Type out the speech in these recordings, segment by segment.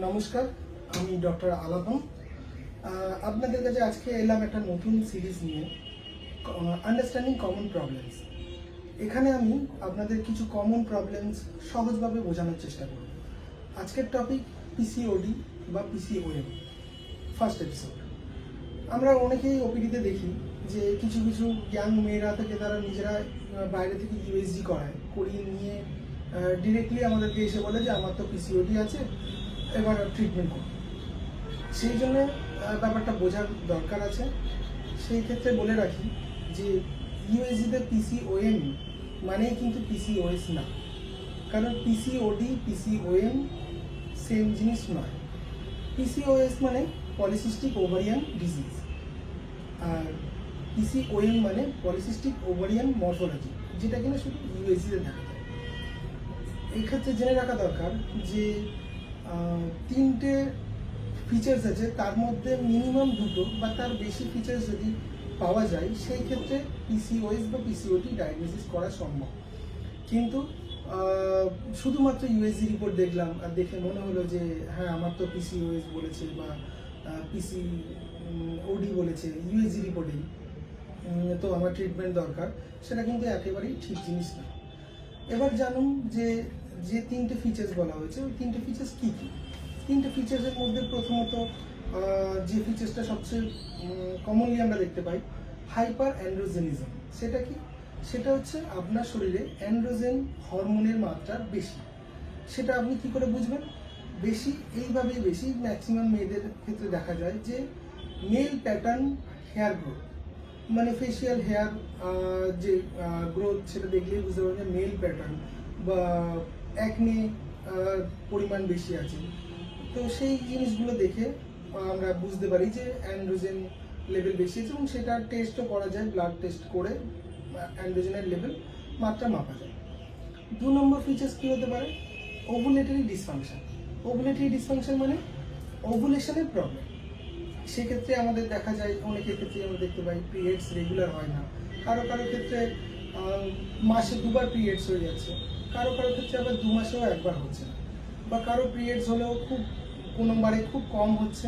নমস্কার, আমি ডক্টর আলাপন। আপনাদের কাছে আজকে এলাম একটা নতুন সিরিজ নিয়ে, আন্ডারস্ট্যান্ডিং কমন প্রবলেমস। এখানে আমি আপনাদের কিছু কমন প্রবলেমস সহজভাবে বোঝানোর চেষ্টা করব। আজকের টপিক পিসিওডি বা পিসিওএম, ফার্স্ট এপিসোড। আমরা অনেকেই ওপিডিতে দেখি যে কিছু কিছু ইয়াং মেয়েরা থেকে তারা নিজেরা বাইরে থেকে ইউএসজি করিয়ে নিয়ে ডিরেক্টলি আমাদেরকে এসে বলে যে আমার তো পিসিওডি আছে, এবার ট্রিটমেন্ট করুন। সেই জন্য ব্যাপারটা বোঝার দরকার আছে। সেই ক্ষেত্রে বলে রাখি যে ইউএসজিতে পিসিওএম মানেই কিন্তু পিসিওএস না, কারণ পিসিওডি পিসিওএম সেম জিনিস নয়। পিসিওএস মানে পলিসিস্টিক ওভারিয়ান ডিজিজ, আর পিসিওএম মানে পলিসিস্টিক ওভারিয়ান মরফোলজি, যেটা কিনা শুধু ইউএসজিতে দেখা যায়। এই ক্ষেত্রে জেনে রাখা দরকার যে তিনটে ফিচার্স আছে, তার মধ্যে মিনিমাম দুটো বা তার বেশি ফিচার্স যদি পাওয়া যায় সেই ক্ষেত্রে পিসিওএস বা পিসিওডি ডায়াগনোসিস করা সম্ভব। কিন্তু শুধুমাত্র ইউএসজি রিপোর্ট দেখলাম আর দেখে মনে হলো যে হ্যাঁ আমার তো পিসিওএস বলেছে বা পিসিওডি বলেছে ইউএসজি রিপোর্টেই, তো আমার ট্রিটমেন্ট দরকার, সেটা কিন্তু একেবারেই ঠিক জিনিস না। এবার জানুন যে যে তিনটে ফিচার্স বলা হয়েছে ওই তিনটে ফিচার্স কী কী। তিনটে ফিচার্সের মধ্যে প্রথমত যে ফিচার্সটা সবচেয়ে কমনলি আমরা দেখতে পাই, হাইপার অ্যান্ড্রোজেনিজম। সেটা কি? সেটা হচ্ছে আপনার শরীরে অ্যান্ড্রোজেন হরমোনের মাত্রা বেশি। সেটা আপনি কি করে বুঝবেন? এইভাবেই বেশি ম্যাক্সিমাম মেয়েদের ক্ষেত্রে দেখা যায় যে মেল প্যাটার্ন হেয়ার গ্রোথ, মানে ফেশিয়াল হেয়ার যে গ্রোথ, সেটা দেখলেই বুঝতে পারবেন যে মেল প্যাটার্ন বা অ্যাকনে পরিমাণ বেশি আছে। তো সেই জিনিসগুলো দেখে আমরা বুঝতে পারি যে অ্যান্ড্রোজেন লেভেল বেশি আছে, এবং সেটা টেস্টও করা যায়, ব্লাড টেস্ট করে অ্যান্ড্রোজেনের লেভেল মাত্রা মাপা যায়। 2 নম্বর ফিচার্স কী হতে পারে? Ovulatory dysfunction. ওভুলেটরি ডিসফাংশন মানে ওভুলেশনের প্রবলেম। সেক্ষেত্রে আমাদের দেখা যায়, অনেকের ক্ষেত্রে আমরা দেখতে পাই পিরিয়ডস রেগুলার হয় না, কারো কারো ক্ষেত্রে মাসে 2বার পিরিয়ডস হয়ে যাচ্ছে, কারো কারো ক্ষেত্রে আবার 2 মাসেও একবার হচ্ছে না, বা কারো পিরিয়ডস হলেও কোনোবারে খুব কম হচ্ছে,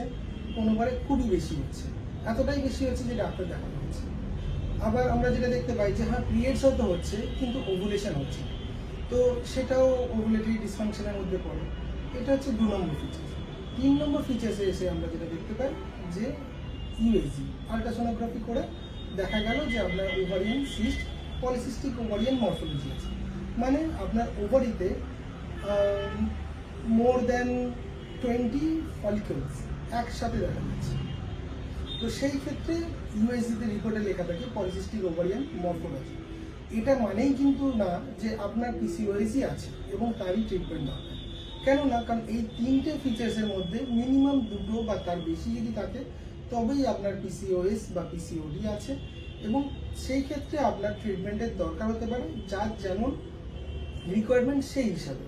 কোনোবারে খুবই বেশি হচ্ছে, এতটাই বেশি হচ্ছে যে ডাক্তার দেখানো হচ্ছে। আবার আমরা যেটা দেখতে পাই যে হ্যাঁ পিরিয়ডস হয়তো হচ্ছে কিন্তু ওভুলেশন হচ্ছে, তো সেটাও ওভুলেটরি ডিসফাংশনের মধ্যে পড়ে। এটা হচ্ছে 2 নম্বর ফিচার্স। 3 নম্বর ফিচার্সে এসে আমরা যেটা দেখতে পাই যে ইউএসজি আল্ট্রাসোনোগ্রাফি করে দেখা গেল যে আপনার ovarian cyst, polycystic ovarian morphology আছে, মানে আপনার ওভারিতে মোর দ্যান 20 ফলিকলস একসাথে দেখা যাচ্ছে। তো সেই ক্ষেত্রে ইউএসজিতে রিপোর্টে লেখা থাকে পলিসিস্টিক ওভারিয়ান মরফোলজি। এটা মানেই কিন্তু না যে আপনার পিসিওএসই আছে এবং তারই ট্রিটমেন্ট দরকার। কেন না? কারণ এই তিনটে ফিচার্সের মধ্যে মিনিমাম দুটো বা তার বেশি যদি থাকে তবেই আপনার পিসিওএস বা পিসিওডি আছে, এবং সেই ক্ষেত্রে আপনার ট্রিটমেন্টের দরকার হতে পারে যার যেমন রিকোয়ারমেন্ট সেই হিসাবে।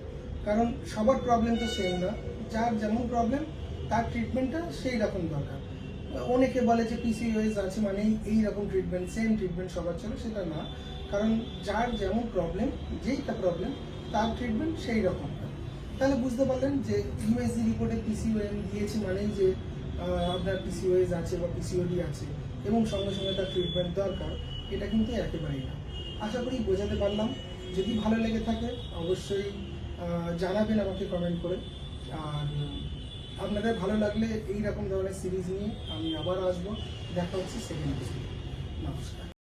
কারণ সবার প্রবলেম তো সেম না, যার যেমন প্রবলেম তার ট্রিটমেন্টটা সেই রকম দরকার। অনেকে বলে যে পিসিওএস আছে মানেই এই রকম ট্রিটমেন্ট, সেম ট্রিটমেন্ট সবার চলে, সেটা না। কারণ যার যেমন প্রবলেম, যেইটা প্রবলেম তার ট্রিটমেন্ট সেই রকম। তাহলে বুঝতে পারলেন যে ইউএসজি রিপোর্টে পিসিওএম দিয়েছে মানেই যে আপনার পিসিওএস আছে বা পিসিওডি আছে এবং সঙ্গে সঙ্গে তার ট্রিটমেন্ট দরকার, এটা কিন্তু একেবারেই না। আশা করি বোঝাতে পারলাম। যদি ভালো লেগে থাকে অবশ্যই জানাবেন আমাকে কমেন্ট করে। আর আপনাদের ভালো লাগলে এই রকম ধরনের সিরিজ নিয়ে আমি আবার আসবো। দেখা হচ্ছে সেকেন্ড এপিসোডে। নমস্কার।